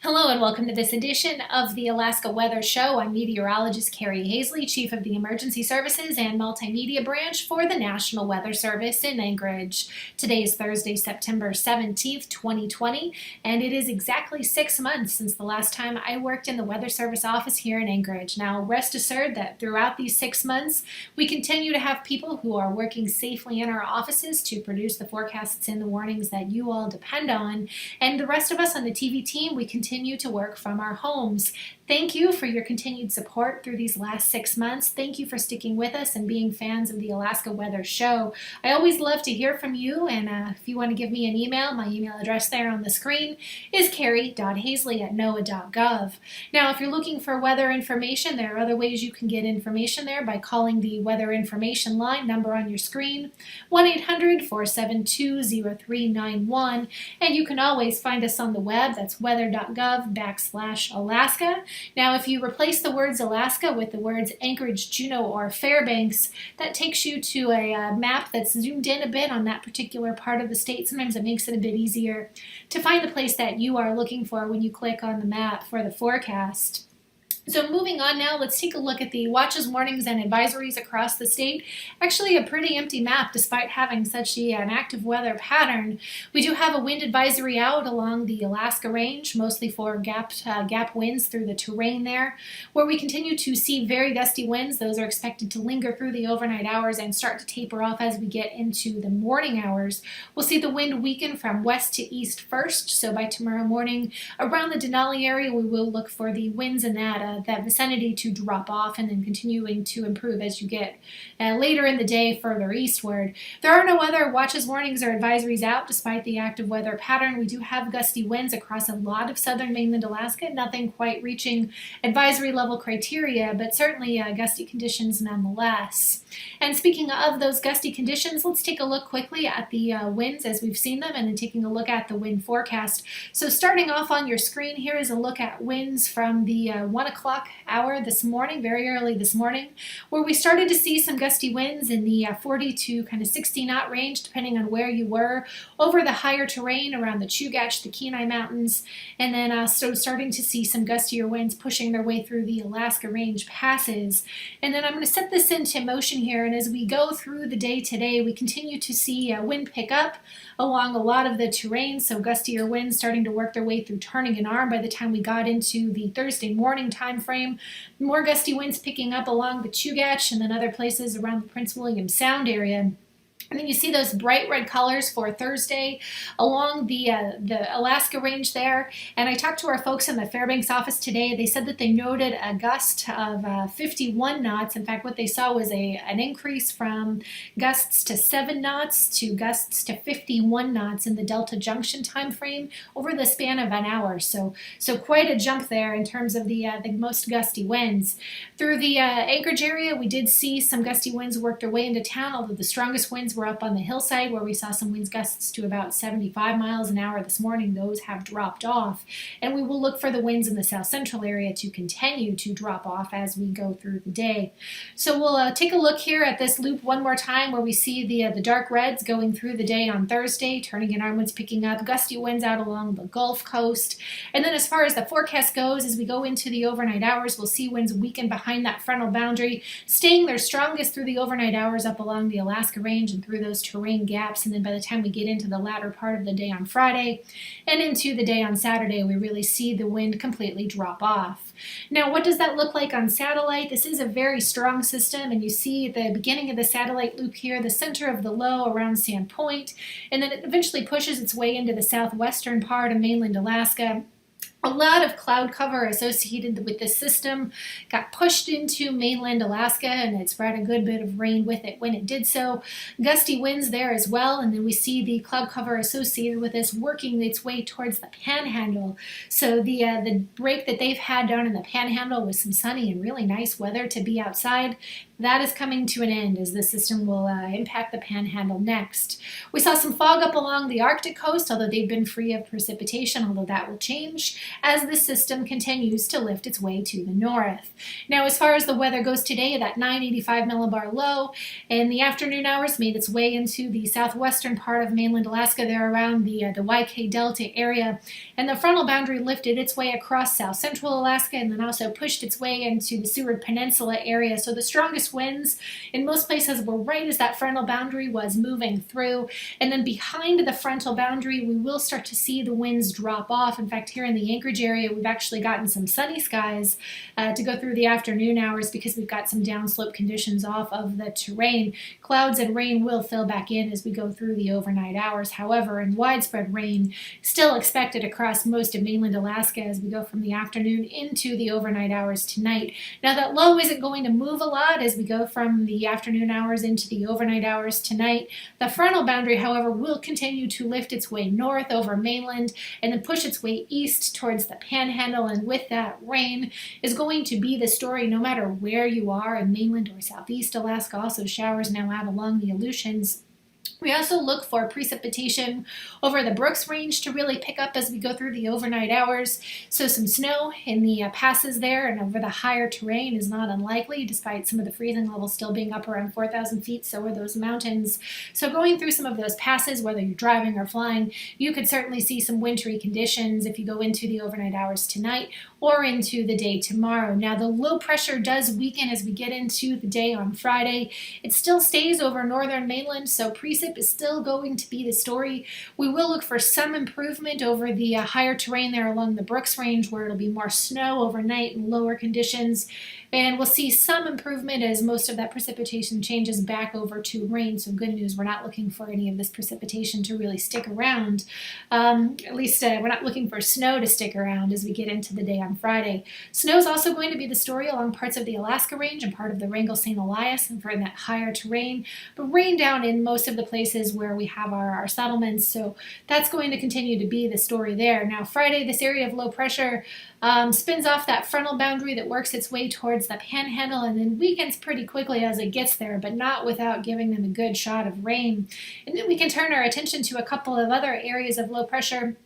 Hello and welcome to this edition of the Alaska Weather Show. I'm meteorologist Carrie Hazley, Chief of the Emergency Services and Multimedia Branch for the National Weather Service in Anchorage. Today is Thursday, September 17th, 2020, and it is exactly 6 months since the last time I worked in the Weather Service office here in Anchorage. Now, rest assured that throughout these 6 months, we continue to have people who are working safely in our offices to produce the forecasts and the warnings that you all depend on, and the rest of us on the TV team, we continue to work from our homes. Thank you for your continued support through these last 6 months. Thank you for sticking with us and being fans of the Alaska Weather Show. I always love to hear from you, and if you want to give me an email, my email address there on the screen is carrie.hazley@noaa.gov. Now, if you're looking for weather information, there are other ways you can get information there by calling the Weather Information Line number on your screen, 1-800-472-0391, and you can always find us on the web. That's weather.gov/Alaska. Now, if you replace the words Alaska with the words Anchorage, Juneau, or Fairbanks, that takes you to a map that's zoomed in a bit on that particular part of the state. Sometimes it makes it a bit easier to find the place that you are looking for when you click on the map for the forecast. So moving on now, let's take a look at the watches, warnings, and advisories across the state. Actually a pretty empty map despite having such an active weather pattern. We do have a wind advisory out along the Alaska Range, mostly for gap winds through the terrain there, where we continue to see very gusty winds. Those are expected to linger through the overnight hours and start to taper off as we get into the morning hours. We'll see the wind weaken from west to east first, so by tomorrow morning around the Denali area we will look for the winds in that vicinity to drop off and then continuing to improve as you get later in the day further eastward. There are no other watches, warnings, or advisories out despite the active weather pattern. We do have gusty winds across a lot of southern mainland Alaska, nothing quite reaching advisory level criteria, but certainly gusty conditions nonetheless. And speaking of those gusty conditions, let's take a look quickly at the winds as we've seen them and then taking a look at the wind forecast. So starting off on your screen, here is a look at winds from the 1 o'clock hour this morning, very early this morning, where we started to see some gusty winds in the 40 to kind of 60 knot range, depending on where you were, over the higher terrain around the Chugach, the Kenai Mountains, and then so starting to see some gustier winds pushing their way through the Alaska Range passes. And then I'm going to set this into motion here, and as we go through the day today, we continue to see wind pick up along a lot of the terrain, so gustier winds starting to work their way through turning an arm by the time we got into the Thursday morning time frame. More gusty winds picking up along the Chugach and then other places around the Prince William Sound area. And then you see those bright red colors for Thursday along the Alaska Range there. And I talked to our folks in the Fairbanks office today. They said that they noted a gust of 51 knots. In fact, what they saw was an increase from gusts to 7 knots to gusts to 51 knots in the Delta Junction time frame over the span of an hour. So quite a jump there in terms of the most gusty winds. Through the Anchorage area, we did see some gusty winds work their way into town, although the strongest winds were up on the hillside where we saw some winds gusts to about 75 miles an hour this morning. Those have dropped off, and we will look for the winds in the south central area to continue to drop off as we go through the day. So we'll take a look here at this loop one more time where we see the dark reds going through the day on Thursday, turning in arm winds picking up, gusty winds out along the Gulf Coast. And then as far as the forecast goes, as we go into the overnight hours, we'll see winds weaken behind that frontal boundary, staying their strongest through the overnight hours up along the Alaska Range and through those terrain gaps. And then by the time we get into the latter part of the day on Friday and into the day on Saturday, we really see the wind completely drop off. Now, what does that look like on satellite? This is a very strong system, and you see the beginning of the satellite loop here, the center of the low around Sand Point, and then it eventually pushes its way into the southwestern part of mainland Alaska. A lot of cloud cover associated with this system got pushed into mainland Alaska, and it's brought a good bit of rain with it when it did so. Gusty winds there as well, and then we see the cloud cover associated with this working its way towards the Panhandle. So the break that they've had down in the Panhandle with some sunny and really nice weather to be outside, that is coming to an end as the system will impact the Panhandle next. We saw some fog up along the Arctic coast, although they've been free of precipitation, although that will change as the system continues to lift its way to the north. Now, as far as the weather goes today, that 985 millibar low in the afternoon hours made its way into the southwestern part of mainland Alaska, there around the YK Delta area, and the frontal boundary lifted its way across south central Alaska and then also pushed its way into the Seward Peninsula area. So the strongest winds in most places were right as that frontal boundary was moving through, and then behind the frontal boundary we will start to see the winds drop off. In fact, here in the Anchorage area we've actually gotten some sunny skies to go through the afternoon hours because we've got some downslope conditions off of the terrain. Clouds and rain will fill back in as we go through the overnight hours, however, and widespread rain still expected across most of mainland Alaska as we go from the afternoon into the overnight hours tonight. Now, that low isn't going to move a lot as we go from the afternoon hours into the overnight hours tonight. The frontal boundary, however, will continue to lift its way north over mainland and then push its way east towards the Panhandle, and with that, rain is going to be the story no matter where you are in mainland or southeast Alaska. Also, showers now out along the Aleutians. We also look for precipitation over the Brooks Range to really pick up as we go through the overnight hours. So some snow in the passes there and over the higher terrain is not unlikely, despite some of the freezing levels still being up around 4,000 feet. So are those mountains. So going through some of those passes, whether you're driving or flying, you could certainly see some wintry conditions if you go into the overnight hours tonight or into the day tomorrow. Now, the low pressure does weaken as we get into the day on Friday. It still stays over northern mainland, so precip is still going to be the story. We will look for some improvement over the higher terrain there along the Brooks Range, where it'll be more snow overnight and lower conditions. And we'll see some improvement as most of that precipitation changes back over to rain. So good news, we're not looking for any of this precipitation to really stick around. At least we're not looking for snow to stick around as we get into the day on Friday. Snow is also going to be the story along parts of the Alaska Range and part of the Wrangell-St. Elias and for that higher terrain. But rain down in most of the places where we have our settlements. So that's going to continue to be the story there. Now, Friday, this area of low pressure spins off that frontal boundary that works its way towards the Panhandle and then weakens pretty quickly as it gets there, but not without giving them a good shot of rain. And then we can turn our attention to a couple of other areas of low pressure.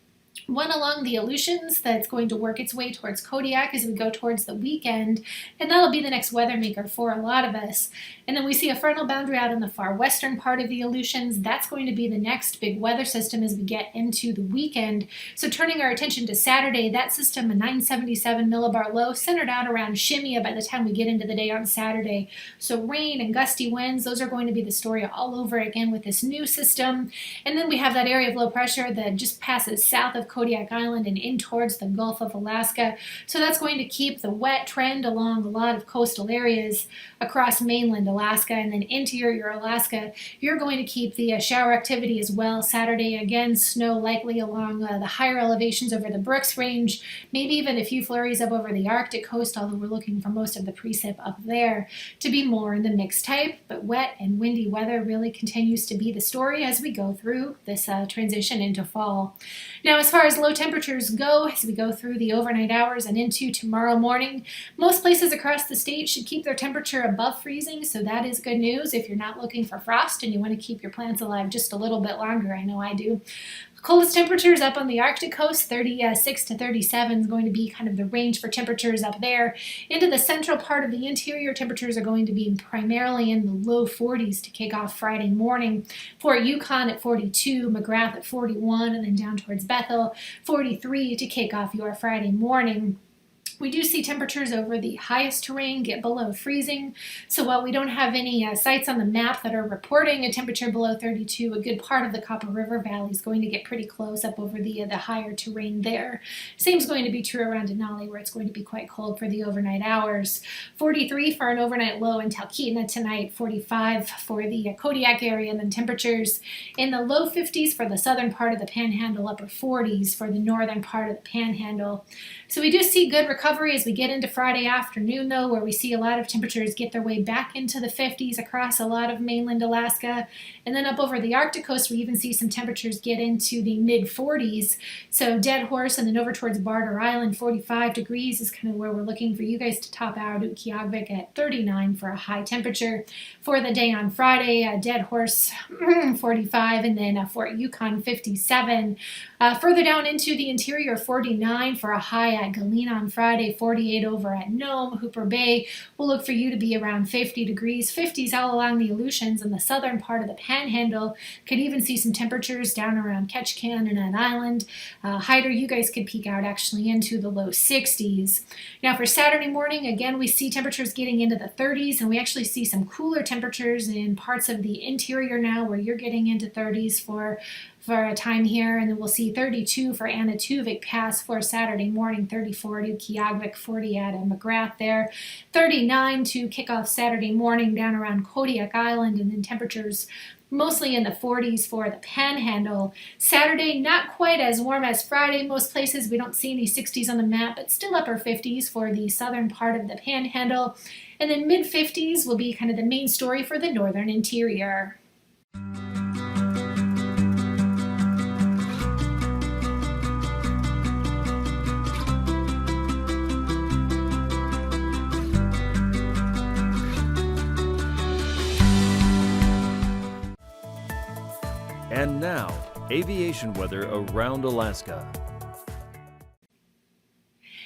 One along the Aleutians that's going to work its way towards Kodiak as we go towards the weekend, and that'll be the next weather maker for a lot of us. And then we see a frontal boundary out in the far western part of the Aleutians. That's going to be the next big weather system as we get into the weekend. So turning our attention to Saturday, that system, a 977 millibar low, centered out around Shimia by the time we get into the day on Saturday. So rain and gusty winds, those are going to be the story all over again with this new system. And then we have that area of low pressure that just passes south of Kodiak Island and in towards the Gulf of Alaska. So that's going to keep the wet trend along a lot of coastal areas across mainland Alaska, and then interior Alaska. You're going to keep the shower activity as well. Saturday, again, snow likely along the higher elevations over the Brooks Range, maybe even a few flurries up over the Arctic coast, although we're looking for most of the precip up there to be more in the mixed type. But wet and windy weather really continues to be the story as we go through this transition into fall. Now, as far as low temperatures go, as we go through the overnight hours and into tomorrow morning, most places across the state should keep their temperature above freezing, so that is good news if you're not looking for frost and you want to keep your plants alive just a little bit longer. I know I do. Coldest temperatures up on the Arctic coast, 36 to 37 is going to be kind of the range for temperatures up there. Into the central part of the interior, temperatures are going to be primarily in the low 40s to kick off Friday morning. For Yukon at 42, McGrath at 41, and then down towards Bethel, 43 to kick off your Friday morning. We do see temperatures over the highest terrain get below freezing, so while we don't have any sites on the map that are reporting a temperature below 32, a good part of the Copper River Valley is going to get pretty close up over the higher terrain there. Same is going to be true around Denali, where it's going to be quite cold for the overnight hours. 43 for an overnight low in Talkeetna tonight, 45 for the Kodiak area, and then temperatures in the low 50s for the southern part of the Panhandle, upper 40s for the northern part of the Panhandle. So we do see good recovery recovery as we get into Friday afternoon, though, where we see a lot of temperatures get their way back into the 50s across a lot of mainland Alaska. And then up over the Arctic coast, we even see some temperatures get into the mid-40s. So Dead Horse and then over towards Barter Island, 45 degrees is kind of where we're looking for you guys to top out. AKwx at 39 for a high temperature. For the day on Friday, Dead Horse 45, and then Fort Yukon 57. Further down into the interior, 49 for a high at Galena on Friday, 48 over at Nome. Hooper Bay will look for you to be around 50 degrees, 50s all along the Aleutians and the southern part of the Panhandle. Could even see some temperatures down around Ketchikan and An Island. Hyder, you guys could peek out actually into the low 60s. Now for Saturday morning, again, we see temperatures getting into the 30s, and we actually see some cooler temperatures in parts of the interior now where you're getting into 30s for a time here, and then we'll see 32 for Anaktuvuk Pass for Saturday morning, 34 to AKwx, 40 at McGrath there, 39 to kick off Saturday morning down around Kodiak Island, and then temperatures mostly in the 40s for the Panhandle. Saturday, not quite as warm as Friday. Most places we don't see any 60s on the map, but still upper 50s for the southern part of the Panhandle. And then mid-50s will be kind of the main story for the northern interior. And now, aviation weather around Alaska.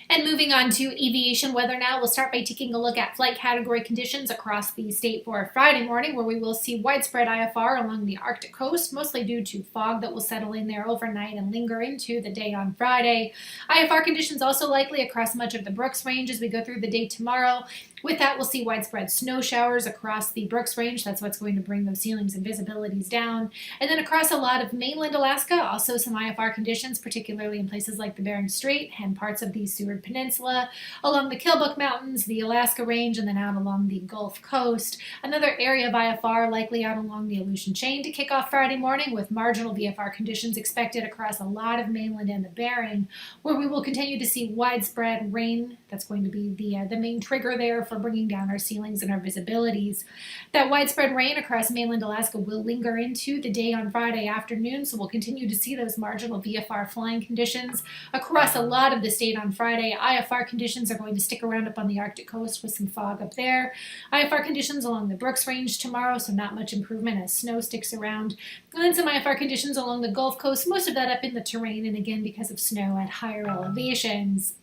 And moving on to aviation weather now, we'll start by taking a look at flight category conditions across the state for Friday morning, where we will see widespread IFR along the Arctic coast, mostly due to fog that will settle in there overnight and linger into the day on Friday. IFR conditions also likely across much of the Brooks Range as we go through the day tomorrow. With that, we'll see widespread snow showers across the Brooks Range. That's what's going to bring those ceilings and visibilities down. And then across a lot of mainland Alaska, also some IFR conditions, particularly in places like the Bering Strait and parts of the Seward Peninsula, along the Killbuck Mountains, the Alaska Range, and then out along the Gulf Coast. Another area of IFR likely out along the Aleutian Chain to kick off Friday morning, with marginal VFR conditions expected across a lot of mainland and the Bering, where we will continue to see widespread rain. That's going to be the main trigger there for bringing down our ceilings and our visibilities. That widespread rain across mainland Alaska will linger into the day on Friday afternoon, so we'll continue to see those marginal VFR flying conditions across a lot of the state on Friday. IFR conditions are going to stick around up on the Arctic coast with some fog up there. IFR conditions along the Brooks Range tomorrow, so not much improvement as snow sticks around. And then some IFR conditions along the Gulf Coast, most of that up in the terrain, and again because of snow at higher elevations.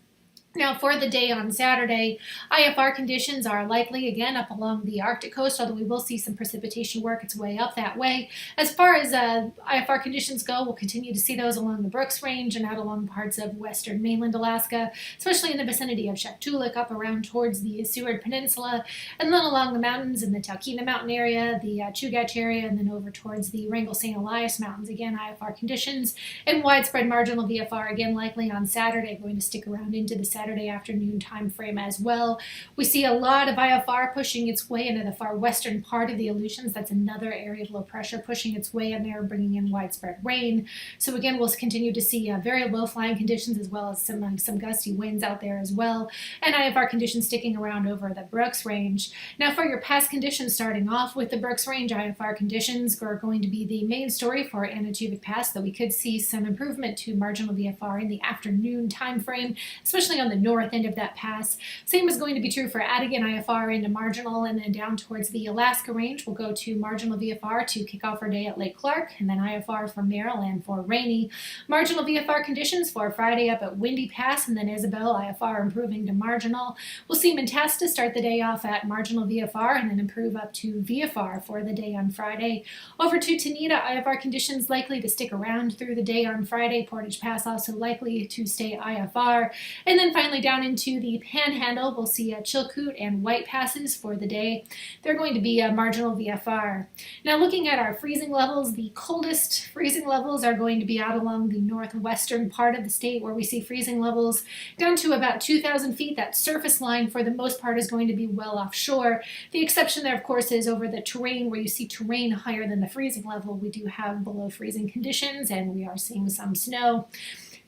Now for the day on Saturday, IFR conditions are likely again up along the Arctic coast, although we will see some precipitation work its way up that way. As far as IFR conditions go, we'll continue to see those along the Brooks Range and out along parts of western mainland Alaska, especially in the vicinity of Shaktoolik up around towards the Seward Peninsula, and then along the mountains in the Talkeetna Mountain area, the Chugach area, and then over towards the Wrangell-St. Elias Mountains. Again, IFR conditions and widespread marginal VFR again likely on Saturday, going to stick around into the Saturday afternoon time frame as well. We see a lot of IFR pushing its way into the far western part of the Aleutians. That's another area of low pressure pushing its way in there, bringing in widespread rain. So again, we'll continue to see very low flying conditions as well as some gusty winds out there as well, and IFR conditions sticking around over the Brooks Range. Now for your past conditions, starting off with the Brooks Range, IFR conditions are going to be the main story for Anaktuvuk Pass, though we could see some improvement to marginal VFR in the afternoon time frame, especially on the north end of that pass. Same is going to be true for Adigan IFR into marginal, and then down towards the Alaska Range, we'll go to marginal VFR to kick off our day at Lake Clark, and then IFR for Merrill and for Rainy. Marginal VFR conditions for Friday up at Windy Pass, and then Isabel IFR improving to marginal. We'll see Mentasta start the day off at marginal VFR and then improve up to VFR for the day on Friday. Over to Tanita, IFR conditions likely to stick around through the day on Friday. Portage Pass also likely to stay IFR. And then finally down into the Panhandle, we'll see Chilkoot and White Passes for the day. They're going to be marginal VFR. Now looking at our freezing levels, the coldest freezing levels are going to be out along the northwestern part of the state, where we see freezing levels down to about 2,000 feet. That surface line for the most part is going to be well offshore. The exception there, of course, is over the terrain, where you see terrain higher than the freezing level. We do have below freezing conditions, and we are seeing some snow.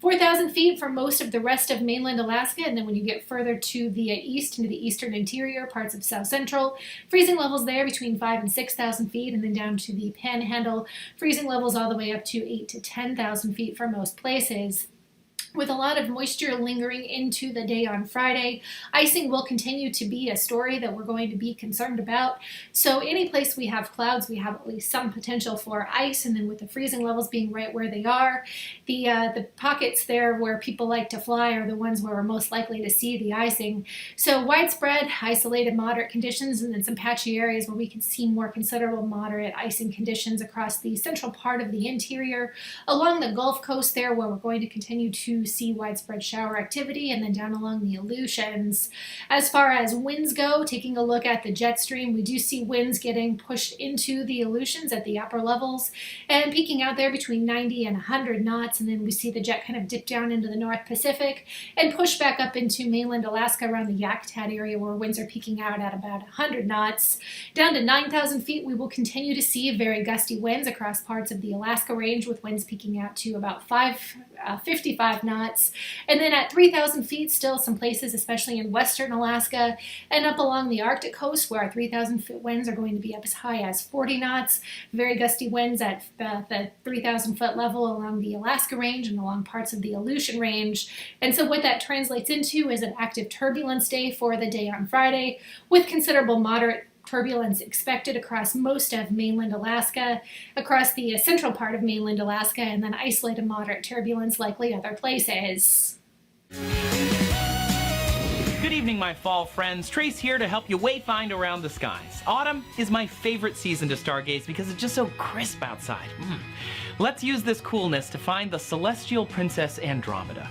4,000 feet for most of the rest of mainland Alaska, and then when you get further to the east, into the eastern interior, parts of south central, freezing levels there between 5,000 and 6,000 feet, and then down to the Panhandle, freezing levels all the way up to 8,000 to 10,000 feet for most places. With a lot of moisture lingering into the day on Friday, icing will continue to be a story that we're going to be concerned about. So any place we have clouds, we have at least some potential for ice, and then with the freezing levels being right where they are, the pockets there where people like to fly are the ones where we're most likely to see the icing. So widespread, isolated, moderate conditions, and then some patchy areas where we can see more considerable moderate icing conditions across the central part of the interior, along the Gulf Coast there where we're going to continue to see widespread shower activity, and then down along the Aleutians. As far as winds go, taking a look at the jet stream, we do see winds getting pushed into the Aleutians at the upper levels and peaking out there between 90 and 100 knots, and then we see the jet kind of dip down into the North Pacific and push back up into mainland Alaska around the Yakutat area where winds are peaking out at about 100 knots. Down to 9,000 feet, we will continue to see very gusty winds across parts of the Alaska Range, with winds peaking out to about 55 knots. And then at 3,000 feet, still some places, especially in western Alaska and up along the Arctic coast, where our 3,000 foot winds are going to be up as high as 40 knots. Very gusty winds at the 3,000 foot level along the Alaska Range and along parts of the Aleutian Range. And so what that translates into is an active turbulence day for the day on Friday, with considerable moderate turbulence expected across most of mainland Alaska, across the central part of mainland Alaska, and then isolated moderate turbulence likely other places. Good evening, my fall friends. Trace here to help you wayfind around the skies. Autumn is my favorite season to stargaze because it's just so crisp outside. Let's use this coolness to find the celestial princess Andromeda.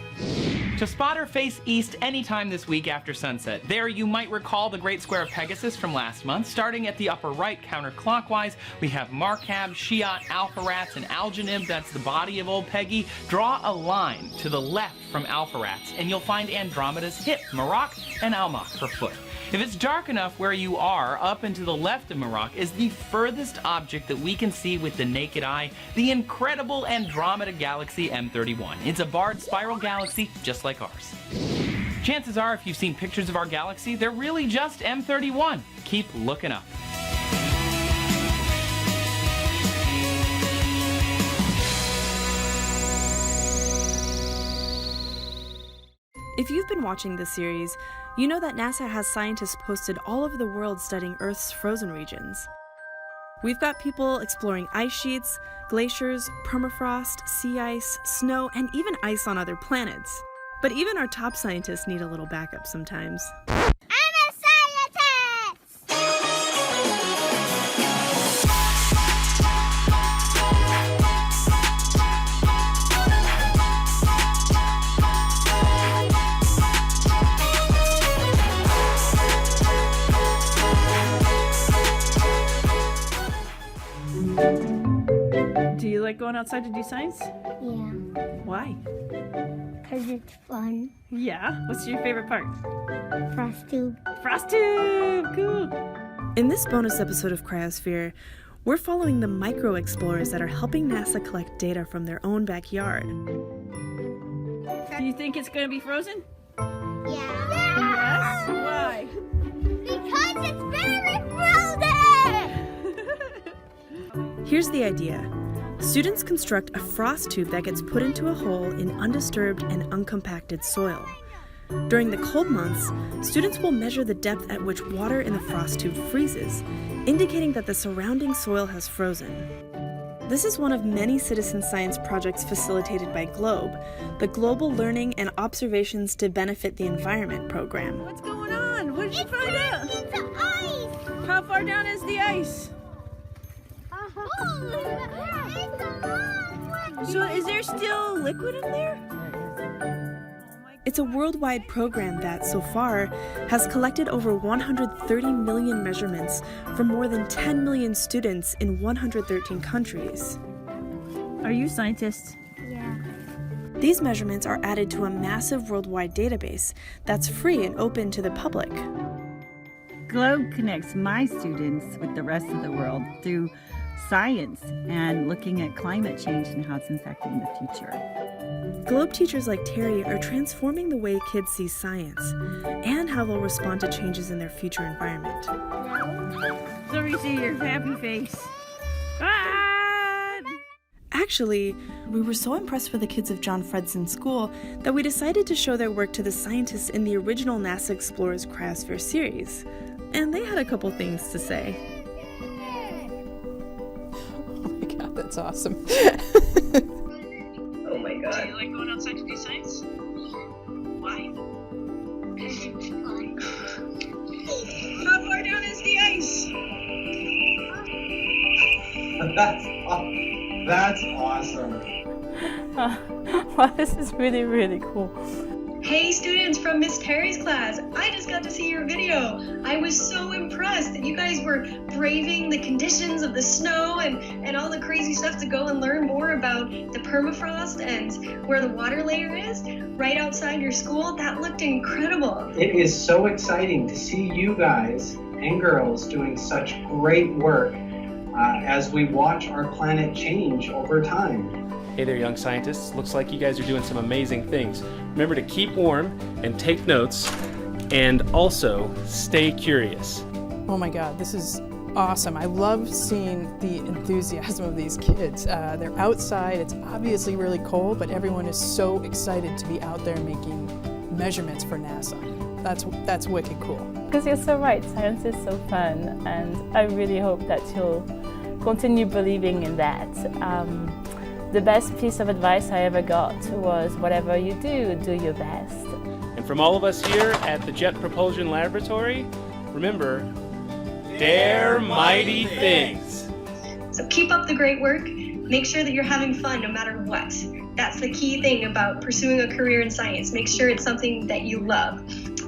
To spot her face east anytime this week after sunset. There you might recall the Great Square of Pegasus from last month. Starting at the upper right counterclockwise, we have Markab, Shiat, Alpharats, and Algenib. That's the body of old Peggy. Draw a line to the left from Alpharats, and you'll find Andromeda's hip, Merak, and Almach, her foot. If it's dark enough where you are, up and to the left of Merak is the furthest object that we can see with the naked eye, the incredible Andromeda Galaxy M31. It's a barred spiral galaxy just like ours. Chances are, if you've seen pictures of our galaxy, they're really just M31. Keep looking up. If you've been watching this series, you know that NASA has scientists posted all over the world studying Earth's frozen regions. We've got people exploring ice sheets, glaciers, permafrost, sea ice, snow, and even ice on other planets. But even our top scientists need a little backup sometimes. Do you like going outside to do science? Yeah, Why? because it's fun. Yeah. What's your favorite part? Frost tube. Frost tube! Cool! In this bonus episode of Cryosphere, we're following the micro-explorers that are helping NASA collect data from their own backyard. Do you think it's going to be frozen? Yeah. Yes? Why? Because it's very frozen! Here's the idea. Students construct a frost tube that gets put into a hole in undisturbed and uncompacted soil. During the cold months, students will measure the depth at which water in the frost tube freezes, indicating that the surrounding soil has frozen. This is one of many citizen science projects facilitated by GLOBE, the Global Learning and Observations to Benefit the Environment program. What's going on? What did you find out? It's ice! How far down is the ice? It's a long way! So is there still liquid in there? It's a worldwide program that, so far, has collected over 130 million measurements from more than 10 million students in 113 countries. Are you scientists? Yeah. These measurements are added to a massive worldwide database that's free and open to the public. GLOBE connects my students with the rest of the world through science and looking at climate change and how it's affecting the future. Globe teachers like Terry are transforming the way kids see science and how they'll respond to changes in their future environment. Let me see your happy face. Ah! Actually, we were so impressed with the kids of John Fredson's school that we decided to show their work to the scientists in the original NASA Explorers Cryosphere series. And they had a couple things to say. Oh my god, that's awesome. Oh my god. Do you like going outside to do science? Why? How far down is the ice? That's awesome. Wow, this is really, really cool. Hey students from Miss Terry's class, I just got to see your video. I was so impressed that you guys were braving the conditions of the snow and all the crazy stuff to go and learn more about the permafrost and where the water layer is right outside your school. That looked incredible. It is so exciting to see you guys and girls doing such great work as we watch our planet change over time. Hey there, young scientists. Looks like you guys are doing some amazing things. Remember to keep warm and take notes, and also stay curious. Oh my god, this is awesome. I love seeing the enthusiasm of these kids. They're outside, it's obviously really cold, but everyone is so excited to be out there making measurements for NASA. That's wicked cool. Because you're so right, science is so fun, and I really hope that you'll continue believing in that. The best piece of advice I ever got was, whatever you do, do your best. And from all of us here at the Jet Propulsion Laboratory, remember, dare mighty things. So keep up the great work. Make sure that you're having fun no matter what. That's the key thing about pursuing a career in science. Make sure it's something that you love.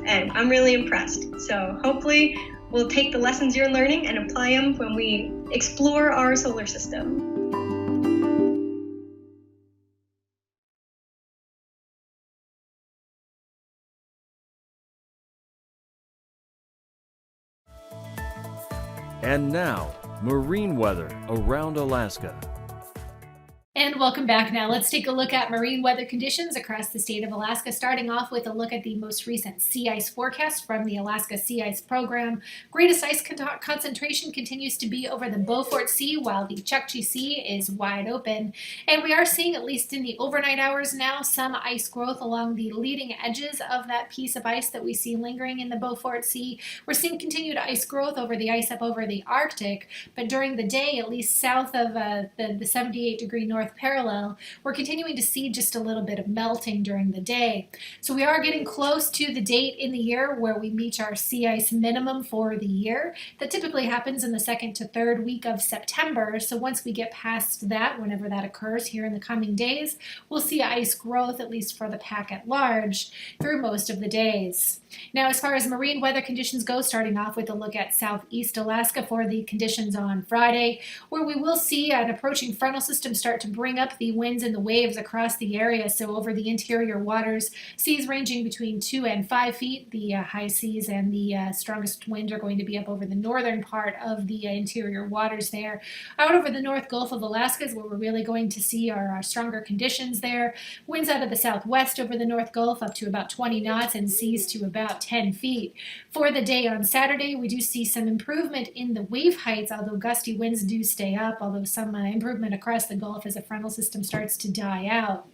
And I'm really impressed. So hopefully we'll take the lessons you're learning and apply them when we explore our solar system. And now, marine weather around Alaska. And welcome back now. Let's take a look at marine weather conditions across the state of Alaska, starting off with a look at the most recent sea ice forecast from the Alaska Sea Ice Program. Greatest ice concentration continues to be over the Beaufort Sea, while the Chukchi Sea is wide open. And we are seeing, at least in the overnight hours now, some ice growth along the leading edges of that piece of ice that we see lingering in the Beaufort Sea. We're seeing continued ice growth over the ice up over the Arctic, but during the day, at least south of the 78-degree north parallel, we're continuing to see just a little bit of melting during the day. So we are getting close to the date in the year where we meet our sea ice minimum for the year. That typically happens in the second to third week of September. So once we get past that, whenever that occurs here in the coming days, we'll see ice growth, at least for the pack at large, through most of the days. Now, as far as marine weather conditions go, starting off with a look at southeast Alaska for the conditions on Friday, where we will see an approaching frontal system start to bring up the winds and the waves across the area. So over the interior waters, seas ranging between 2 and 5 feet. The high seas and the strongest wind are going to be up over the northern part of the interior waters there. Out over the North Gulf of Alaska is where we're really going to see our stronger conditions there. Winds out of the southwest over the North Gulf up to about 20 knots and seas to about 10 feet. For the day on Saturday, we do see some improvement in the wave heights, although gusty winds do stay up, although some improvement across the Gulf as a frontal system starts to die out.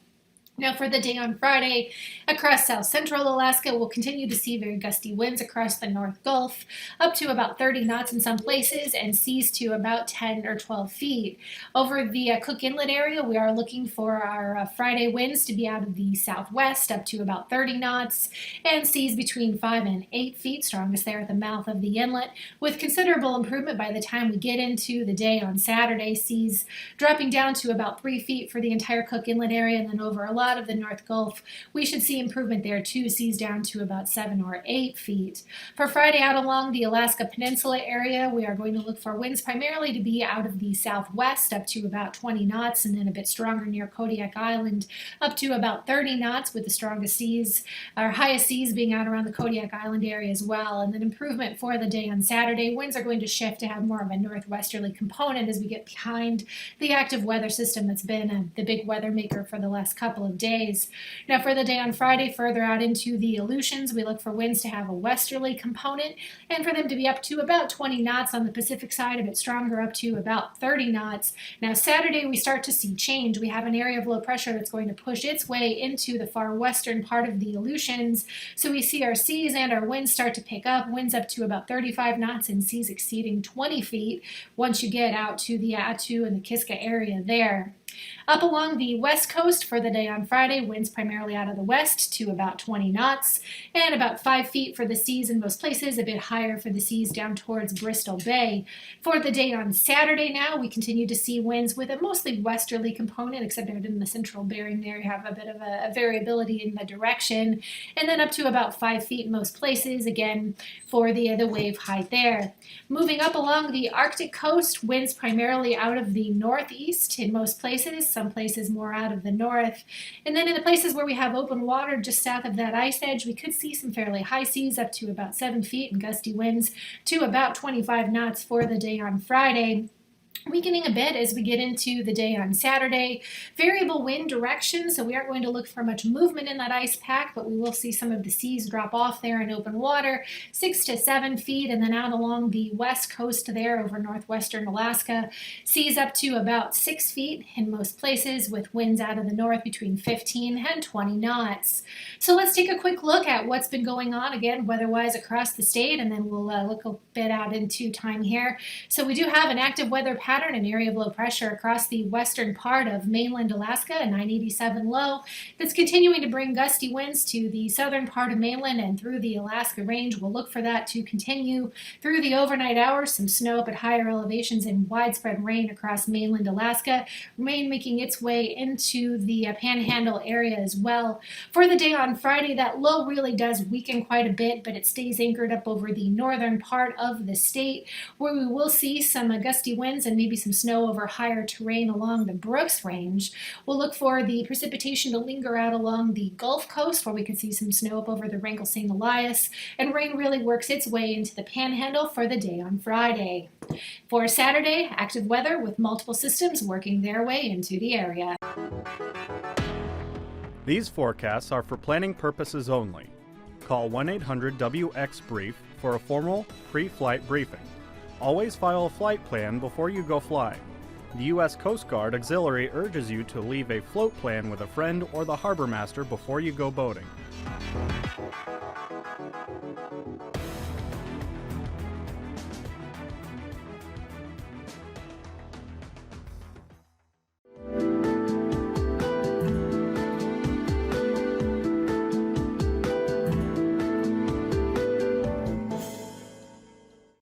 Now for the day on Friday, across south central Alaska, we'll continue to see very gusty winds across the North Gulf, up to about 30 knots in some places, and seas to about 10 or 12 feet. Over the Cook Inlet area, we are looking for our Friday winds to be out of the southwest, up to about 30 knots, and seas between 5 and 8 feet, strongest there at the mouth of the inlet, with considerable improvement by the time we get into the day on Saturday, seas dropping down to about 3 feet for the entire Cook Inlet area, and then over a lot of the North Gulf, we should see improvement there too, seas down to about 7 or 8 feet. For Friday out along the Alaska Peninsula area, we are going to look for winds primarily to be out of the southwest up to about 20 knots, and then a bit stronger near Kodiak Island up to about 30 knots, with the strongest seas, our highest seas being out around the Kodiak Island area as well. And then improvement for the day on Saturday, winds are going to shift to have more of a northwesterly component as we get behind the active weather system that's been the big weather maker for the last couple of days. Now for the day on Friday, further out into the Aleutians, we look for winds to have a westerly component and for them to be up to about 20 knots on the Pacific side, a bit stronger up to about 30 knots. Now Saturday, we start to see change. We have an area of low pressure that's going to push its way into the far western part of the Aleutians. So we see our seas and our winds start to pick up, winds up to about 35 knots and seas exceeding 20 feet once you get out to the Attu and the Kiska area there. Up along the west coast for the day on Friday, winds primarily out of the west to about 20 knots and about 5 feet for the seas in most places, a bit higher for the seas down towards Bristol Bay. For the day on Saturday now, we continue to see winds with a mostly westerly component, except out in the central bearing there you have a bit of a variability in the direction, and then up to about 5 feet in most places, again for the wave height there. Moving up along the Arctic coast, winds primarily out of the northeast in most places, some places more out of the north. And then in the places where we have open water just south of that ice edge, we could see some fairly high seas up to about 7 feet and gusty winds to about 25 knots for the day on Friday. Weakening a bit as we get into the day on Saturday. Variable wind direction, so we aren't going to look for much movement in that ice pack, but we will see some of the seas drop off there in open water, 6 to 7 feet, and then out along the west coast there over northwestern Alaska, seas up to about 6 feet in most places with winds out of the north between 15 and 20 knots. So let's take a quick look at what's been going on again weather-wise across the state, and then we'll look a bit out into time here. So we do have an active weather pattern, an area of low pressure across the western part of mainland Alaska, a 987 low that's continuing to bring gusty winds to the southern part of mainland and through the Alaska range. We'll look for that to continue through the overnight hours. Some snow up at higher elevations and widespread rain across mainland Alaska. Rain making its way into the Panhandle area as well. For the day on Friday, that low really does weaken quite a bit, but it stays anchored up over the northern part of the state, where we will see some gusty winds and maybe some snow over higher terrain along the Brooks Range. We'll look for the precipitation to linger out along the Gulf Coast, where we can see some snow up over the Wrangell St. Elias, and rain really works its way into the Panhandle for the day on Friday. For Saturday, active weather with multiple systems working their way into the area. These forecasts are for planning purposes only. Call 1-800-WX-BRIEF for a formal pre-flight briefing. Always file a flight plan before you go flying. The U.S. Coast Guard Auxiliary urges you to leave a float plan with a friend or the harbor master before you go boating.